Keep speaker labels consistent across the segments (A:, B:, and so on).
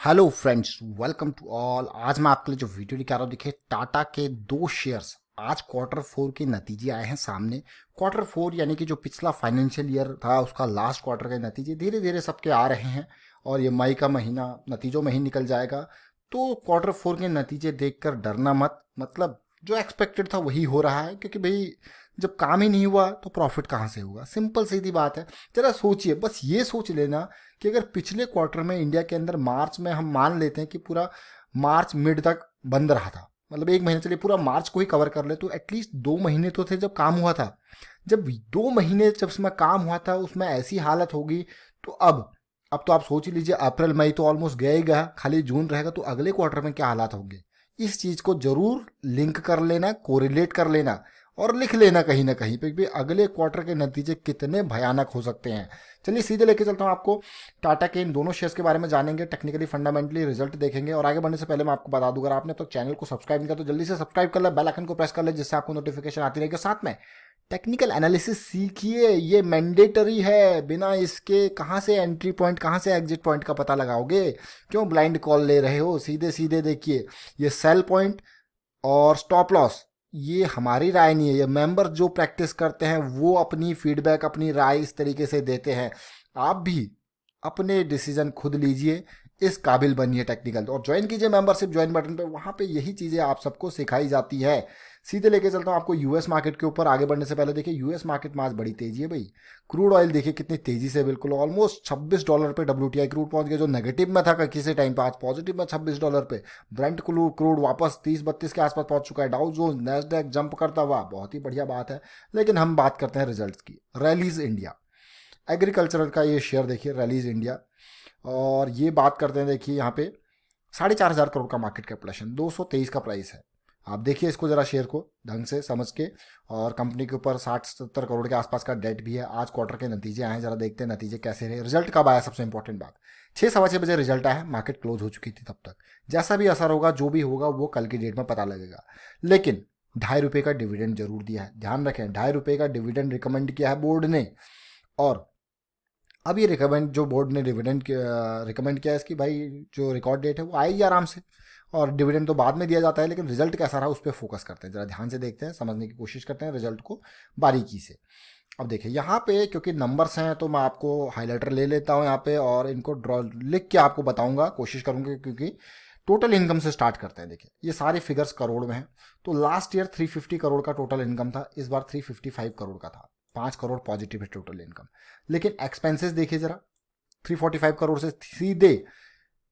A: Hello friends, welcome to all. आज मैं आपके लिए जो वीडियो लेकर आ रहा हूँ, देखिए टाटा के दो शेयर्स आज क्वार्टर फोर के नतीजे आए हैं सामने। क्वार्टर फोर यानी कि जो पिछला फाइनेंशियल ईयर था उसका लास्ट क्वार्टर के नतीजे धीरे धीरे सबके आ रहे हैं और ये मई का महीना नतीजों में ही निकल जाएगा। तो क्वार्टर फोर के नतीजे देखकर डरना मत, मतलब जो एक्सपेक्टेड था वही हो रहा है, क्योंकि भाई जब काम ही नहीं हुआ तो प्रॉफिट कहाँ से होगा। सिंपल सीधी बात है। जरा सोचिए, बस ये सोच लेना कि अगर पिछले क्वार्टर में इंडिया के अंदर मार्च में हम मान लेते हैं कि पूरा मार्च मिड तक बंद रहा था, मतलब एक महीने चलिए पूरा मार्च को ही कवर कर ले, तो एटलीस्ट 2 महीने तो थे जब काम हुआ था। जब 2 महीने जब उसमें काम हुआ था उसमें ऐसी हालत होगी, तो अब तो आप सोच ही लीजिए, अप्रैल मई तो ऑलमोस्ट गया ही गया, खाली जून रहेगा, तो अगले क्वार्टर में क्या हालात होंगे। इस चीज को जरूर लिंक कर लेना, कोरिलेट कर लेना और लिख लेना कहीं ना कहीं पे भी अगले क्वार्टर के नतीजे कितने भयानक हो सकते हैं। चलिए सीधे लेके चलता हूँ आपको। टाटा के इन दोनों शेयर्स के बारे में जानेंगे, टेक्निकली फंडामेंटली रिजल्ट देखेंगे, और आगे बढ़ने से पहले मैं आपको बता दूं, अगर आपने अब तक चैनल को सब्सक्राइब नहीं किया तो जल्दी से सब्सक्राइब कर ले, बेल आइकन को प्रेस कर ले, जिससे आपको नोटिफिकेशन आती रहेगी। साथ में टेक्निकल एनालिसिस सीखिए, ये मैंडेटरी है, बिना इसके कहाँ से एंट्री पॉइंट कहाँ से एग्जिट पॉइंट का पता लगाओगे। क्यों ब्लाइंड कॉल ले रहे हो? सीधे सीधे देखिए, ये सेल पॉइंट और स्टॉप लॉस ये हमारी राय नहीं है, ये मेंबर जो प्रैक्टिस करते हैं वो अपनी फीडबैक अपनी राय इस तरीके से देते हैं। आप भी अपने डिसीजन खुद लीजिए, इस काबिल बनिए टेक्निकल, और ज्वाइन कीजिए मेंबरशिप, ज्वाइन बटन पे, वहां पे यही चीजें आप सबको सिखाई जाती है। सीधे लेके चलता हूँ आपको यूएस मार्केट के ऊपर। आगे बढ़ने से पहले देखिए यूएस मार्केट में आज बड़ी तेजी है भाई। क्रूड ऑयल देखिए कितनी तेजी से, बिल्कुल ऑलमोस्ट $26 पे डब्ल्यूटीआई क्रूड पहुंच गया, जो नेगेटिव में था किसी टाइम पे आज पॉजिटिव में $26 पे। ब्रेंट क्रूड वापस 30-32 के आसपास पहुंच चुका है। डाउ जोन्स नैस्डैक जंप करता हुआ, बहुत ही बढ़िया बात है। लेकिन हम बात करते हैं रिजल्ट्स की। रैलीज इंडिया एग्रीकल्चरल का ये शेयर देखिए, रैलीज इंडिया, और ये बात करते हैं देखिए यहाँ पे 4,500 करोड़ का मार्केट कैपिटलेशन, 223 का प्राइस है। आप देखिए इसको जरा, शेयर को ढंग से समझ के, और कंपनी के ऊपर 60-70 करोड़ के आसपास का डेट भी है। आज क्वार्टर के नतीजे आए हैं, जरा देखते हैं नतीजे कैसे रहे। रिजल्ट कब आया, सबसे इंपॉर्टेंट बात, 6-6:15 बजे रिजल्ट आया, मार्केट क्लोज हो चुकी थी तब तक। जैसा भी असर होगा, जो भी होगा, वो कल की डेट में पता लगेगा। लेकिन ₹2.5 का डिविडेंड जरूर दिया है, ध्यान रखें, ₹2.5 का डिविडेंड रिकमेंड किया है बोर्ड ने। और अब ये रिकमेंड जो बोर्ड ने डिविडेंड रिकमेंड किया है, इसकी भाई जो रिकॉर्ड डेट है वो आएगी आराम से, और डिविडेंड तो बाद में दिया जाता है, लेकिन रिजल्ट कैसा रहा उस पर फोकस करते हैं, जरा ध्यान से देखते हैं, समझने की कोशिश करते हैं रिजल्ट को बारीकी से। अब देखिए यहाँ पे क्योंकि नंबर्स हैं तो मैं आपको हाईलाइटर ले लेता हूँ यहाँ पे, और इनको ड्रॉ लिख के आपको बताऊंगा, कोशिश करूंगा, क्योंकि टोटल इनकम से स्टार्ट करते हैं। देखिए ये सारे फिगर्स करोड़ में हैं। तो लास्ट ईयर 350 करोड़ का टोटल इनकम था, इस बार 355 करोड़ का था, 5 करोड़ पॉजिटिव है टोटल इनकम। लेकिन एक्सपेंसेस देखिए जरा, 345 करोड़ से सीधे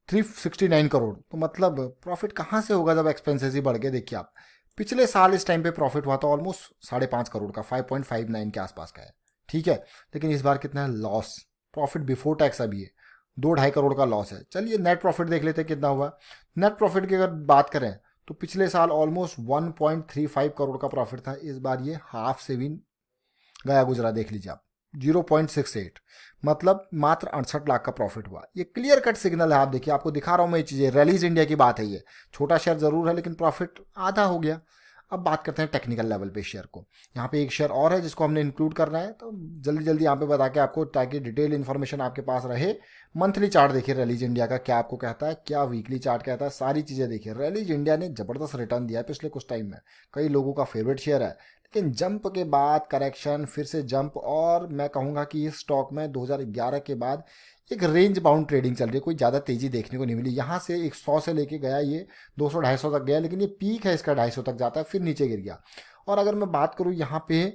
A: 369 करोड़, तो मतलब प्रॉफिट कहाँ से होगा जब एक्सपेंसेस ही बढ़ गए। देखिए आप, पिछले साल इस टाइम पे प्रॉफिट हुआ था ऑलमोस्ट 5.5 करोड़ का, 5.59 के आसपास का है, ठीक है। लेकिन इस बार कितना है लॉस, प्रॉफिट बिफोर टैक्स अभी है 2-2.5 करोड़ का लॉस है। चलिए नेट प्रॉफिट देख लेते हैं कितना हुआ। नेट प्रॉफिट की अगर बात करें तो पिछले साल ऑलमोस्ट 1.35 करोड़ का प्रॉफिट था, इस बार ये हाफ से भी गया गुजरा, देख लीजिए आप, 0.68, मतलब मात्र 68 लाख का प्रॉफिट हुआ। ये क्लियर कट सिग्नल है, आप देखिए, आपको दिखा रहा हूं मैं ये चीजें, रैलीज इंडिया की बात है ये। छोटा शेयर जरूर है लेकिन प्रॉफिट आधा हो गया। अब बात करते हैं टेक्निकल लेवल पे शेयर को। यहाँ पे एक शेयर और है जिसको हमने इंक्लूड करना है, तो जल्दी जल्दी यहाँ पे बता के आपको, ताकि डिटेल इन्फॉर्मेशन आपके पास रहे। मंथली चार्ट देखिए रैलीज इंडिया का, क्या आपको कहता है, क्या वीकली चार्ट कहता है, सारी चीजें देखिए। रैलीज इंडिया ने जबरदस्त रिटर्न दिया है पिछले कुछ टाइम में, कई लोगों का फेवरेट शेयर है। लेकिन जंप के बाद करेक्शन, फिर से जंप, और मैं कहूंगा कि इस स्टॉक में 2011 के बाद एक रेंज बाउंड ट्रेडिंग चल रही है, कोई ज़्यादा तेजी देखने को नहीं मिली। यहाँ से 100 से लेके गया ये 200-250 तक गया, लेकिन ये पीक है इसका 250 तक जाता है, फिर नीचे गिर गया। और अगर मैं बात करूँ यहाँ पे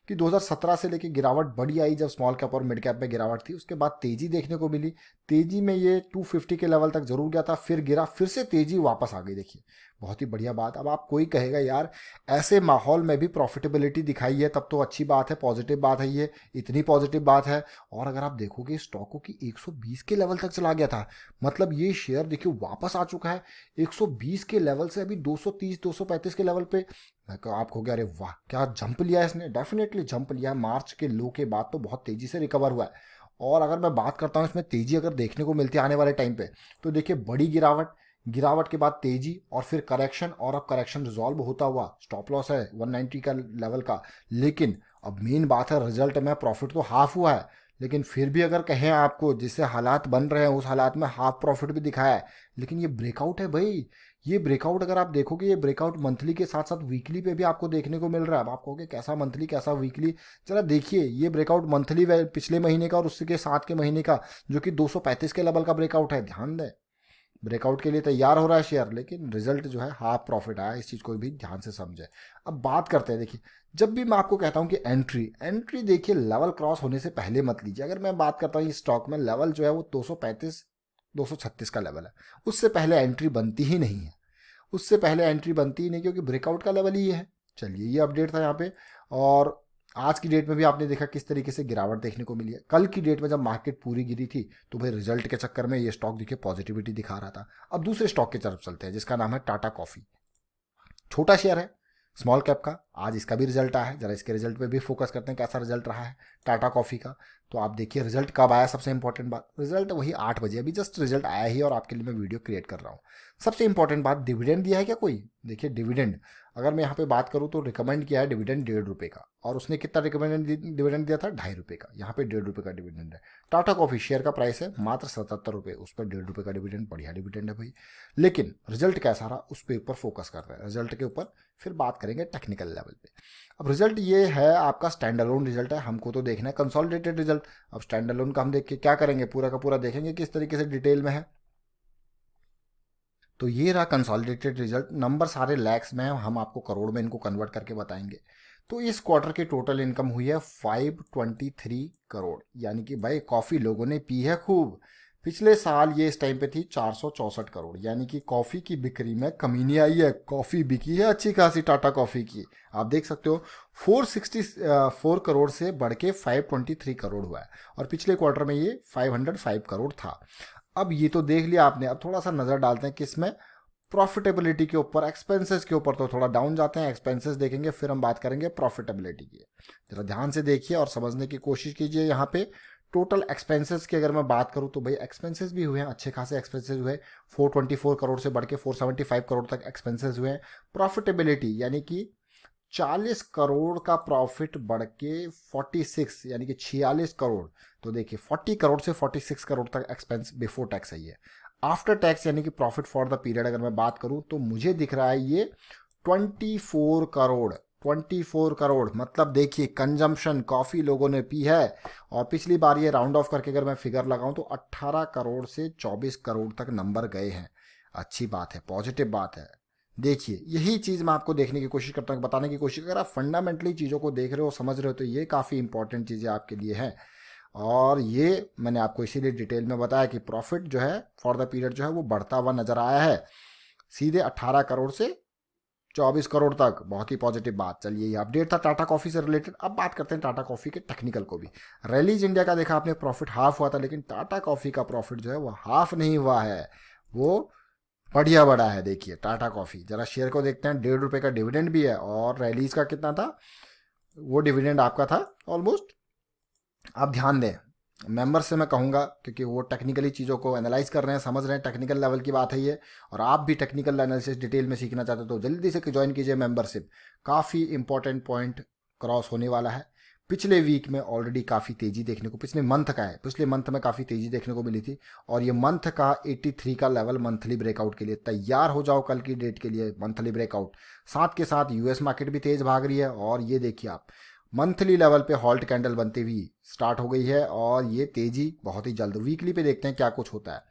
A: कि 2017 से लेके गिरावट बड़ी आई, जब स्मॉल कैप और मिड कैप में गिरावट थी, उसके बाद तेजी देखने को मिली। तेजी में ये 250 के लेवल तक जरूर गया था, फिर गिरा, फिर से तेजी वापस आ गई। देखिए बहुत ही बढ़िया बात। अब आप कोई कहेगा यार ऐसे माहौल में भी प्रॉफिटेबिलिटी दिखाई है, तब तो अच्छी बात है, पॉजिटिव बात है, ये इतनी पॉजिटिव बात है। और अगर आप देखोगे स्टॉकों की 120 के लेवल तक चला गया था, मतलब ये शेयर देखिए वापस आ चुका है 120 के लेवल से, अभी 230-235 के लेवल पे। आप कहोगे अरे वाह क्या जंप लिया है इसने, डेफिनेटली जंप लिया है, मार्च के लो के बाद तो बहुत तेजी से रिकवर हुआ है। और अगर मैं बात करता हूँ इसमें तेजी अगर देखने को मिलती है आने वाले टाइम पे, तो देखिए बड़ी गिरावट, गिरावट के बाद तेजी, और फिर करेक्शन, और अब करेक्शन रिजॉल्व होता हुआ, स्टॉप लॉस है 190 का लेवल का। लेकिन अब मेन बात है रिजल्ट में, प्रॉफिट तो हाफ हुआ है, लेकिन फिर भी अगर कहें आपको जिससे हालात बन रहे हैं उस हालात में हाफ प्रॉफिट भी दिखाया है, लेकिन ये ब्रेकआउट है भाई। ये ब्रेकआउट अगर आप देखोगे, ये ब्रेकआउट मंथली के साथ साथ वीकली पे भी आपको देखने को मिल रहा है। अब आप कहोगे कैसा मंथली कैसा वीकली, जरा देखिए ये ब्रेकआउट मंथली पिछले महीने का और उसके साथ के महीने का, जो कि 235 के लेवल का ब्रेकआउट है। ध्यान दें, ब्रेकआउट के लिए तैयार हो रहा है शेयर, लेकिन रिजल्ट जो है हाफ प्रॉफिट आया। इस चीज़ को भी ध्यान से समझे। अब बात करते हैं, देखिए जब भी मैं आपको कहता हूं कि एंट्री एंट्री देखिए लेवल क्रॉस होने से पहले मत लीजिए। अगर मैं बात करता हूँ इस स्टॉक में, लेवल जो है वो 235 236 का लेवल है, उससे पहले एंट्री बनती ही नहीं है। उससे पहले एंट्री बनती ही नहीं, क्योंकि ब्रेकआउट का लेवल ही है। चलिए ये अपडेट था यहाँ पे। और आज की डेट में भी आपने देखा किस तरीके से गिरावट देखने को मिली है। कल की डेट में जब मार्केट पूरी गिरी थी तो भाई रिजल्ट के चक्कर में ये स्टॉक देखिए पॉजिटिविटी दिखा रहा था। अब दूसरे स्टॉक की तरफ चलते हैं जिसका नाम है टाटा कॉफी। छोटा शेयर है, स्मॉल कैप का। आज इसका भी रिजल्ट आया है, जरा इसके रिजल्ट पे भी फोकस करते हैं कैसा रिजल्ट रहा है टाटा कॉफी का। तो आप देखिए रिजल्ट कब आया, सबसे इंपॉर्टेंट बात, रिजल्ट वही 8 बजे, अभी जस्ट रिजल्ट आया ही और आपके लिए मैं वीडियो क्रिएट कर रहा हूँ। सबसे इंपॉर्टेंट बात, डिविडेंड दिया है क्या कोई? देखिए डिविडेंड अगर मैं यहाँ पे बात करूँ तो रिकमेंड किया है डिविडेंड 1.5 रुपये का, और उसने कितना रिकमेंड डिविडेंड दिया था? 2.5 रुपये का। यहाँ पे 1.5 रुपये का डिविडेंड है। टाटा कॉफी शेयर का प्राइस है मात्र 77 रुपये, उस पर 1.5 रुपये का डिविडेंड, बढ़िया डिविडेंड है भाई। लेकिन रिजल्ट कैसा रहा उस पर ऊपर फोकस कर रहे हैं, रिजल्ट के ऊपर फिर बात करेंगे टेक्निकल लेवल पे। अब रिजल्ट ये है आपका स्टैंड अलोन रिजल्ट है, हमको तो देखना है कंसोलिडेटेड रिजल्ट। अब स्टैंड अलोन का हम देख के क्या करेंगे, पूरा का पूरा देखेंगे किस तरीके से डिटेल में है। तो ये रहा कंसोलिडेटेड रिजल्ट, नंबर सारे लैक्स में है, हम आपको करोड़ में इनको कन्वर्ट करके बताएंगे। तो इस क्वार्टर की टोटल इनकम हुई है 523 करोड़, यानी कि भाई कॉफ़ी लोगों ने पी है खूब। पिछले साल ये इस टाइम पे थी 464 करोड़, यानी कि कॉफ़ी की बिक्री में कमी नहीं आई है, कॉफ़ी बिकी है अच्छी खासी टाटा कॉफ़ी की। आप देख सकते हो 464 करोड़ से बढ़ के 523 करोड़ हुआ है, और पिछले क्वार्टर में ये 505 करोड़ था। अब ये तो देख लिया आपने, अब थोड़ा सा नज़र डालते हैं किसमें, प्रॉफिटेबिलिटी के ऊपर। एक्सपेंसेस के ऊपर तो थोड़ा डाउन जाते हैं, एक्सपेंसेस देखेंगे फिर हम बात करेंगे प्रॉफिटेबिलिटी की। जरा ध्यान से देखिए और समझने की कोशिश कीजिए। यहाँ पे टोटल एक्सपेंसेस की अगर मैं बात करूँ तो भाई एक्सपेंसेस भी हुए हैं, अच्छे खासे एक्सपेंसेस हुए। 424 करोड़ से बढ़ के 475 करोड़ तक एक्सपेंसेस हुए हैं। प्रॉफिटेबिलिटी यानी कि 40 करोड़ का प्रॉफिट बढ़ के 46 यानी कि 46 करोड़। तो देखिए 40 करोड़ से 46 करोड़ तक एक्सपेंस बिफोर टैक्स है ये। आफ्टर टैक्स यानी कि प्रॉफिट फॉर द पीरियड अगर मैं बात करूं तो मुझे दिख रहा है ये 24 करोड़। 24 करोड़ मतलब देखिए कंजम्पशन कॉफ़ी लोगों ने पी है, और पिछली बार ये राउंड ऑफ करके अगर मैं फिगर लगाऊं तो 18 करोड़ से 24 करोड़ तक नंबर गए हैं। अच्छी बात है, पॉजिटिव बात है। देखिए यही चीज़ मैं आपको देखने की कोशिश करता हूँ, बताने की कोशिश, अगर आप फंडामेंटली चीज़ों को देख रहे हो समझ रहे हो तो ये काफ़ी इंपॉर्टेंट चीज़ें आपके लिए हैं। और ये मैंने आपको इसीलिए डिटेल में बताया कि प्रॉफिट जो है फॉर द पीरियड जो है वो बढ़ता हुआ नजर आया है, सीधे 18 करोड़ से 24 करोड़ तक। बहुत ही पॉजिटिव बात। चलिए ये अपडेट था टाटा कॉफ़ी से रिलेटेड। अब बात करते हैं टाटा कॉफ़ी के टेक्निकल को भी। रैलीज इंडिया का देखा आपने, प्रॉफिट हाफ हुआ था, लेकिन टाटा कॉफ़ी का प्रॉफिट जो है वो हाफ नहीं हुआ है, वो बढ़िया बड़ा है। देखिए टाटा कॉफ़ी, जरा शेयर को देखते हैं। 1.5 रुपये का डिविडेंड भी है, और रैलीज का कितना था, वो डिविडेंड आपका था ऑलमोस्ट। आप ध्यान दें, मेंबर से मैं कहूँगा क्योंकि वो टेक्निकली चीज़ों को एनालाइज कर रहे हैं, समझ रहे हैं, टेक्निकल लेवल की बात है ये। और आप भी टेक्निकल एनालिसिस डिटेल में सीखना चाहते हो तो जल्दी से ज्वाइन कीजिए मेंबरशिप। काफ़ी इंपॉर्टेंट पॉइंट क्रॉस होने वाला है। पिछले वीक में ऑलरेडी काफ़ी तेज़ी देखने को, पिछले मंथ का है, पिछले मंथ में काफ़ी तेज़ी देखने को मिली थी, और ये मंथ का 83 का लेवल मंथली ब्रेकआउट के लिए तैयार हो जाओ कल की डेट के लिए, मंथली ब्रेकआउट। साथ के साथ यूएस मार्केट भी तेज़ भाग रही है, और ये देखिए आप मंथली लेवल पे हॉल्ट कैंडल बनती हुई स्टार्ट हो गई है, और ये तेजी बहुत ही जल्द। वीकली पे देखते हैं क्या कुछ होता है।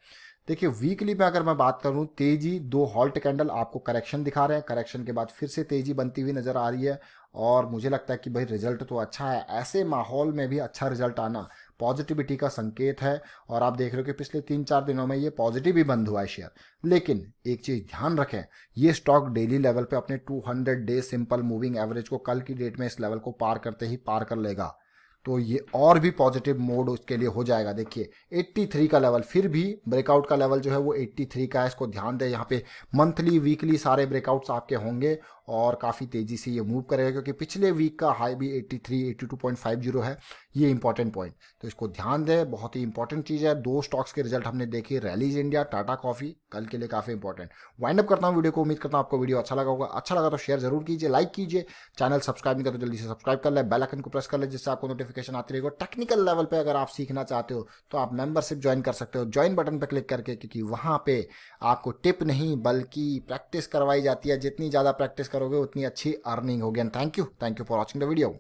A: देखिए वीकली पे अगर मैं बात करूं, तेजी 2 हॉल्ट कैंडल आपको करेक्शन दिखा रहे हैं, करेक्शन के बाद फिर से तेजी बनती हुई नजर आ रही है, और मुझे लगता है कि भाई रिजल्ट तो अच्छा है। ऐसे माहौल में भी अच्छा रिजल्ट आना पॉजिटिविटी का संकेत है, और आप देख रहे हो कि पिछले 3-4 दिनों में ये पॉजिटिव ही बंद हुआ है शेयर। लेकिन एक चीज़ ध्यान रखें, ये स्टॉक डेली लेवल पे अपने 200 डे सिंपल मूविंग एवरेज को कल की डेट में इस लेवल को पार करते ही पार कर लेगा, तो ये और भी पॉजिटिव मोड उसके लिए हो जाएगा। देखिए 83 का लेवल, फिर भी ब्रेकआउट का लेवल जो है वो 83 का है, इसको ध्यान दें। यहाँ पे मंथली वीकली सारे ब्रेकआउट्स आपके होंगे, और काफ़ी तेज़ी से ये मूव करेगा, क्योंकि पिछले वीक का हाई भी 82.50 है। ये इंपॉर्टेंट पॉइंट, तो इसको ध्यान दें, बहुत ही इंपॉर्टेंट चीज़ है। 2 स्टॉक्स के रिजल्ट हमने देखे, रैलीज इंडिया, टाटा कॉफ़ी, कल के लिए काफ़ी इंपॉर्टेंट। वाइंड अप करता हूँ वीडियो को, उम्मीद करता हूँ आपको वीडियो अच्छा लगा होगा। अच्छा लगा तो शेयर जरूर कीजिए, लाइक कीजिए, चैनल सब्सक्राइब नहीं करते जल्दी से सब्सक्राइब कर ले, बेल आइकन को प्रेस कर ले जिससे आपको नोटिफिकेशन नोटिफिकेशन आती रहेगी। टेक्निकल लेवल पे अगर आप सीखना चाहते हो तो आप मेंबरशिप ज्वाइन कर सकते हो, ज्वाइन बटन पर क्लिक करके, क्योंकि वहाँ पे आपको टिप नहीं बल्कि प्रैक्टिस करवाई जाती है। जितनी ज़्यादा प्रैक्टिस करोगे उतनी अच्छी अर्निंग होगी। And thank you for watching the video.